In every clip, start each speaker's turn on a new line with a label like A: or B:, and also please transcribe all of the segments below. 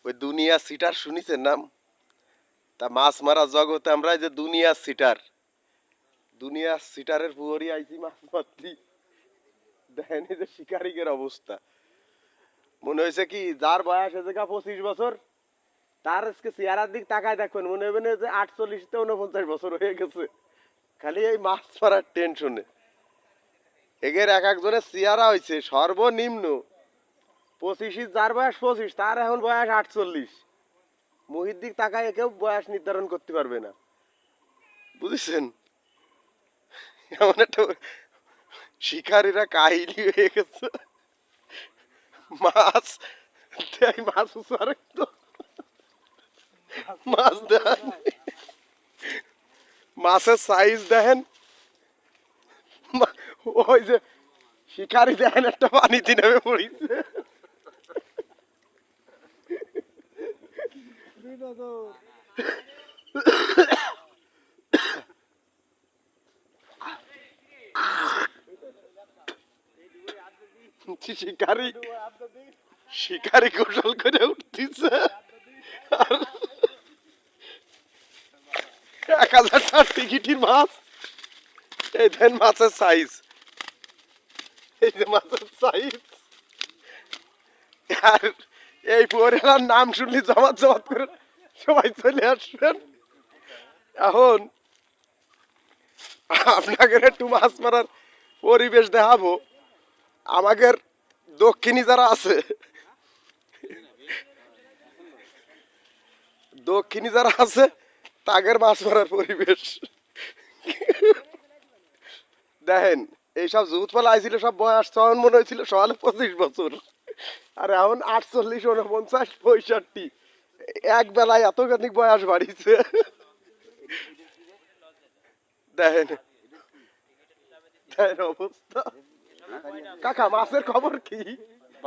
A: ওই দুনিয়া সিটার শুনিছেন নাম? তা মাছ মারা জগতে আমরা এই যে দুনিয়া সিটার, দুনিয়া সিটারের পুহরি আইছি মাছ মারতি। দেখেন এই যে শিকারিকের অবস্থা, মনে হয়েছে কি যার বয়স হয়েছে 25 বছর, তার আজকে চেহারার দিক তাকায় দেখবেন মনে হবে না যে 48 থেকে 49 বছর হয়ে গেছে। খালি এই মাছ মারার টেনশনে এগের এক একজনের চেহারা হয়েছে সর্বনিম্ন 25, যার বয়স 25 তার এখন বয়স 48। মুহির দিক তাকায় কেউ বয়স নির্ধারণ করতে পারবে না, বুঝেছেন? এমন একটা শিকারীরা কাহিনী হয়ে গেছে। মাছ দেয়, মাছ উচারে তো মাছ দেন, মাছের সাইজ দেখেন। ওই যে শিকারি দেখেন একটা পানিতে নেমে পড়িছে। শিকারি শিকারি কৌশল করে উঠতেছে। আর 1000 টাকার টিকিটির মাছ, এই দেন মাছের সাইজ, এই যে মাছের সাইজ। আর এই পরিবার নাম শুনলি জমাত জমাত করে সবাই চলে আসবেন। এখন আপনাকে একটু মাছ মারার পরিবেশ দেখাবো। আমাদের দক্ষিণী যারা আছে, দক্ষিণী যারা আছে তাদের মাছ মারার পরিবেশ দেখেন। এইসব জুতপালা আইছিল সব বয়স তখন মনে হয়েছিল সকালে 25 বছর, আর এখন 48, 49, 65। এক বেলায় এতখানি বয়স বাড়িছে দেখেন, দেখেন অবস্থা। কাকা মাছের খবর কি?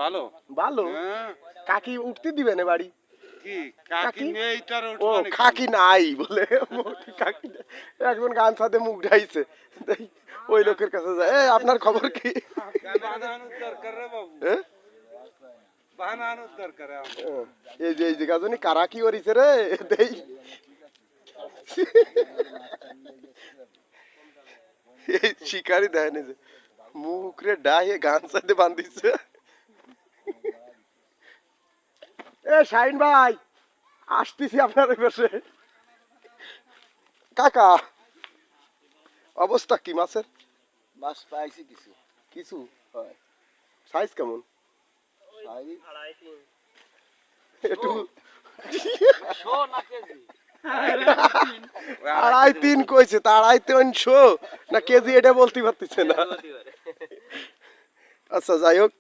B: ভালো
A: ভালো।
B: হ্যাঁ।
A: কাকি উঠতে দিবে না বাড়ি?
B: কি কাকি নেই তার
A: ও খাকি নাই বলে, কাকি একজন গান সাথে মুখ ঢাইছে, ওই লোকের কাছে যায়, এই আপনার খবর কি?
B: দরকার রে বাবু,
A: হ্যাঁ?
B: বানানোর দরকার
A: এই যে গাজনি কারা কি করিছে রে দেই। এই শিকারি দেয়নি যে মুখ রে ডাইয়ে গান সাথে বান্ধিছে। এ শাইন ভাই, আসতেছি আপনার পাশে। কাকা অবস্থা কি মাছের?
C: মাছ পাইছি কিছু
A: কিছু
C: হয়
A: সাইজ কেমন?
C: সাইজ
A: একটু
C: শো না কেজি
A: 2.5-3 কইছে, তা 2.5-3 না কেজি এটা বলতে পারতেছে না। আচ্ছা যাই হোক,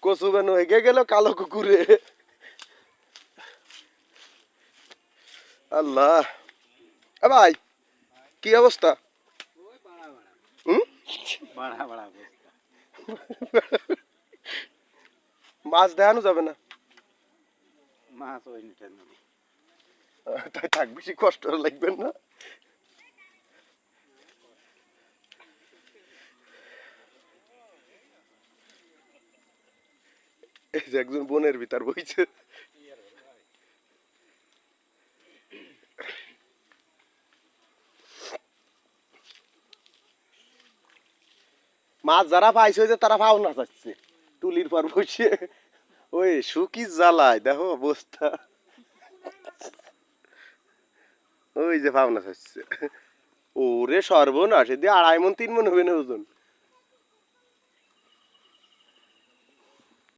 A: কচু বেন হয়ে গেল কালো কুকুরে। আল্লাহ, এ ভাই কি অবস্থা? হুম?
C: বাড়া বাড়া অবস্থা
A: মাছ দেখানো যাবে না?
C: মাছ ওই নিটেন
A: তাই থাক, বেশি কষ্ট লাগবে না। এই যে একজন বনের ভিতর বইছে। মাছ যারা পাইছে যে তারা পাও না যাচ্ছে টুলির পর বসে, ওই শুকি জ্বালায় দেখো অবস্থা। ওই যে পাওনা যাচ্ছে, ওরে সর্বনাশ, এদি 2.5 মণ 3 মণ হবে না ওজন।